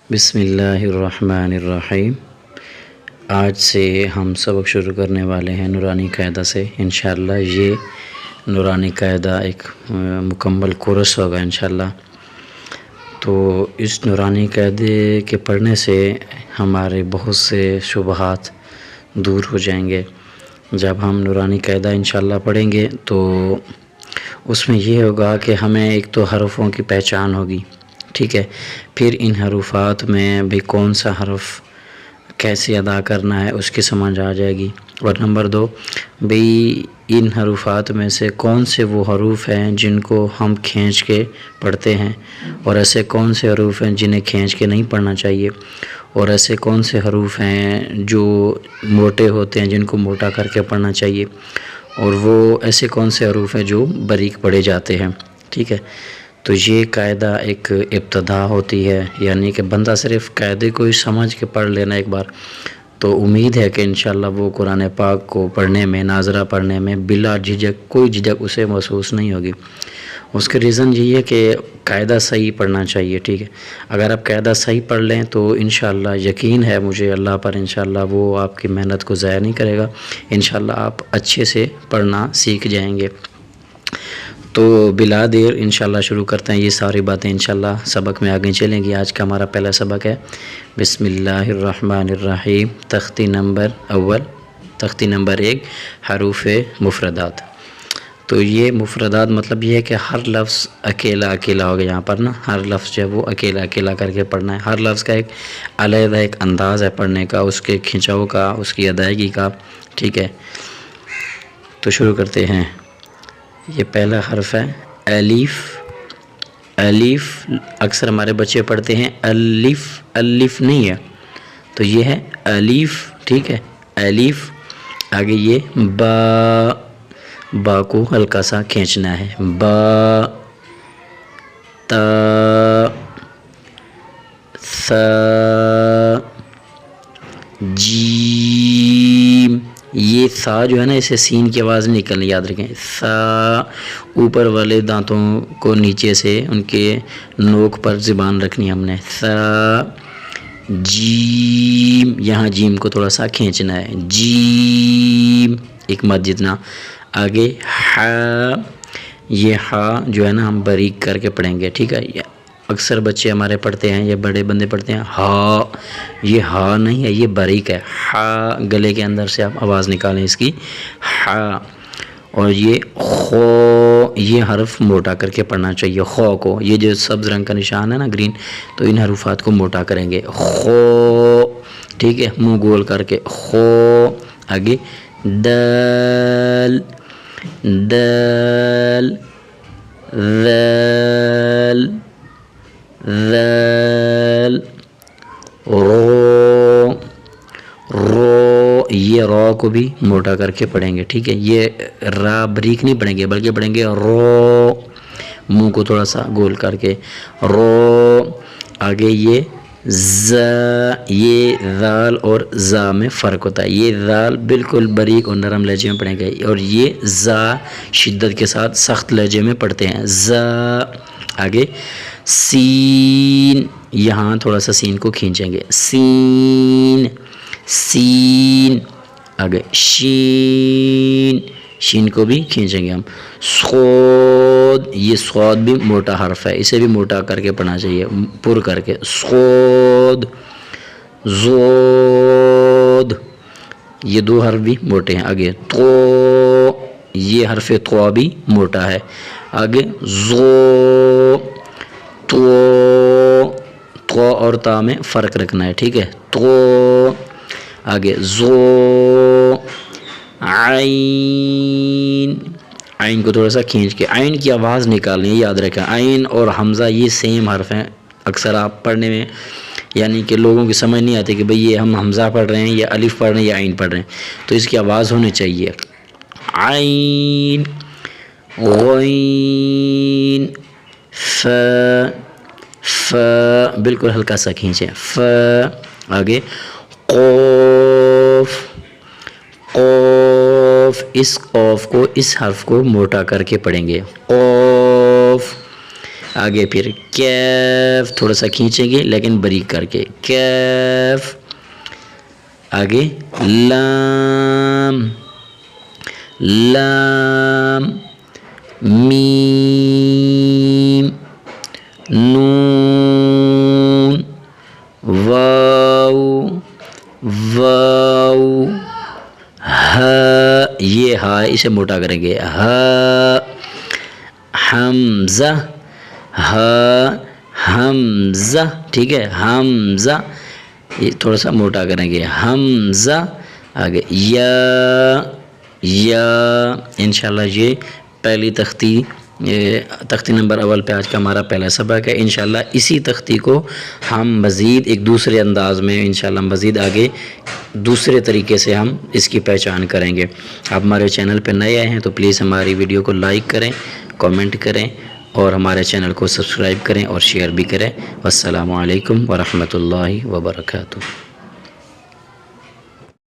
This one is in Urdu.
بسم اللہ الرحمن الرحیم۔ آج سے ہم سبق شروع کرنے والے ہیں نورانی قاعدہ سے انشاءاللہ۔ یہ نورانی قاعدہ ایک مکمل کورس ہوگا انشاءاللہ۔ تو اس نورانی قاعدے کے پڑھنے سے ہمارے بہت سے شبہات دور ہو جائیں گے۔ جب ہم نورانی قاعدہ انشاءاللہ پڑھیں گے تو اس میں یہ ہوگا کہ ہمیں ایک تو حروفوں کی پہچان ہوگی، ٹھیک ہے، پھر ان حروفات میں بھی کون سا حرف کیسے ادا کرنا ہے اس کی سمجھ آ جائے گی، اور نمبر 2 بھی ان حروفات میں سے کون سے وہ حروف ہیں جن کو ہم کھینچ کے پڑھتے ہیں، اور ایسے کون سے حروف ہیں جنہیں کھینچ کے نہیں پڑھنا چاہیے، اور ایسے کون سے حروف ہیں جو موٹے ہوتے ہیں جن کو موٹا کر کے پڑھنا چاہیے، اور وہ ایسے کون سے حروف ہیں جو باریک پڑھے جاتے ہیں، ٹھیک ہے۔ تو یہ قاعدہ ایک ابتدا ہوتی ہے، یعنی کہ بندہ صرف قاعدے کو ہی سمجھ کے پڑھ لینا ایک بار، تو امید ہے کہ انشاءاللہ وہ قرآن پاک کو پڑھنے میں، ناظرہ پڑھنے میں بلا جھجک، کوئی جھجک اسے محسوس نہیں ہوگی۔ اس کے ریزن یہی ہے کہ قاعدہ صحیح پڑھنا چاہیے، ٹھیک ہے۔ اگر آپ قاعدہ صحیح پڑھ لیں تو انشاءاللہ یقین ہے مجھے اللہ پر، انشاءاللہ وہ آپ کی محنت کو ضائع نہیں کرے گا، انشاءاللہ آپ اچھے سے پڑھنا سیکھ جائیں گے۔ تو بلا دیر انشاءاللہ شروع کرتے ہیں، یہ ساری باتیں انشاءاللہ سبق میں آگے چلیں گی۔ آج کا ہمارا پہلا سبق ہے بسم اللہ الرحمن الرحیم، تختی نمبر 1 حروف مفردات۔ تو یہ مفردات مطلب یہ ہے کہ ہر لفظ اکیلا اکیلا ہوگا، یہاں پر نا ہر لفظ جو ہے وہ اکیلا اکیلا کر کے پڑھنا ہے۔ ہر لفظ کا ایک علیحدہ ایک انداز ہے پڑھنے کا، اس کے کھنچاؤ کا، اس کی ادائیگی کا، ٹھیک ہے۔ تو شروع کرتے ہیں۔ یہ پہلا حرف ہے الف۔ الف اکثر ہمارے بچے پڑھتے ہیں الف، الف نہیں ہے، تو یہ ہے الف، ٹھیک ہے، الف۔ آگے یہ با، با کو ہلکا سا کھینچنا ہے، با، تا، ثا، جیم۔ یہ سا جو ہے نا، اسے سین کی آواز نہیں نکلنی، یاد رکھیں، سا اوپر والے دانتوں کو نیچے سے ان کے نوک پر زبان رکھنی ہم نے، سا۔ جیم، یہاں جیم کو تھوڑا سا کھینچنا ہے، جیم، ایک مد جتنا۔ آگے ہا، یہ ہا جو ہے نا ہم باریک کر کے پڑھیں گے، ٹھیک ہے۔ اکثر بچے ہمارے پڑھتے ہیں یا بڑے بندے پڑھتے ہیں ہا، یہ ہا نہیں ہے، یہ باریک ہے، ہا، گلے کے اندر سے آپ آواز نکالیں اس کی، ہا۔ اور یہ خو، یہ حرف موٹا کر کے پڑھنا چاہیے، خو کو، یہ جو سبز رنگ کا نشان ہے نا گرین، تو ان حروفات کو موٹا کریں گے، خو، ٹھیک ہے، منہ گول کر کے، خو۔ آگے دال، دال، ذال، ذال، رو، رو، یہ رو کو بھی موٹا کر کے پڑھیں گے، ٹھیک ہے۔ یہ را بریک نہیں پڑھیں گے بلکہ پڑھیں گے رو، منہ کو تھوڑا سا گول کر کے، رو۔ آگے یہ زا، یہ ذال اور زا میں فرق ہوتا ہے، یہ ذال بالکل باریک اور نرم لہجے میں پڑھیں گے، اور یہ زا شدت کے ساتھ سخت لہجے میں پڑھتے ہیں، زا۔ آگے سین، یہاں تھوڑا سا سین کو کھینچیں گے، سین، سین۔ آگے شین، شین کو بھی کھینچیں گے ہم، صاد، یہ صاد بھی موٹا حرف ہے، اسے بھی موٹا کر کے پڑھنا چاہیے، پر کر کے، صاد، زود، یہ دو حرف بھی موٹے ہیں۔ آگے تو، یہ حرف تو بھی موٹا ہے۔ آگے زو، تو، تو اور تا میں فرق رکھنا ہے، ٹھیک ہے، تو۔ آگے زو، عین، عین کو تھوڑا سا کھینچ کے عین کی آواز نکالنی ہے، یاد رکھیں، عین اور حمزہ یہ سیم حرف ہیں، اکثر آپ پڑھنے میں یعنی کہ لوگوں کی سمجھ نہیں آتی کہ بھئی یہ ہم حمزہ پڑھ رہے ہیں یا الف پڑھ رہے ہیں یا عین پڑھ رہے ہیں، تو اس کی آواز ہونی چاہیے، عین، غین، ف، ف، بالکل ہلکا سا کھینچیں، ف۔ آگے قوف، قوف، اس قوف کو، اس حرف کو موٹا کر کے پڑھیں گے، قوف۔ آگے پھر کیف، تھوڑا سا کھینچیں گے لیکن باریک کر کے، کیف. آگے لام، لام، میم، نون، واو، واو، ہا، یہ ہا اسے موٹا کریں گے، ہا، حمزہ، ہا، حمزہ، ٹھیک ہے، حمزہ، یہ تھوڑا سا موٹا کریں گے، حمزہ. آگے یا، یا. انشاءاللہ یہ پہلی تختی نمبر اول پہ آج کا ہمارا پہلا سبق ہے. انشاءاللہ اسی تختی کو ہم مزید ایک دوسرے انداز میں انشاءاللہ مزید آگے دوسرے طریقے سے ہم اس کی پہچان کریں گے. آپ ہمارے چینل پہ نئے آئے ہیں تو پلیز ہماری ویڈیو کو لائک کریں، کامنٹ کریں اور ہمارے چینل کو سبسکرائب کریں اور شیئر بھی کریں. والسلام علیکم ورحمۃ اللہ وبرکاتہ.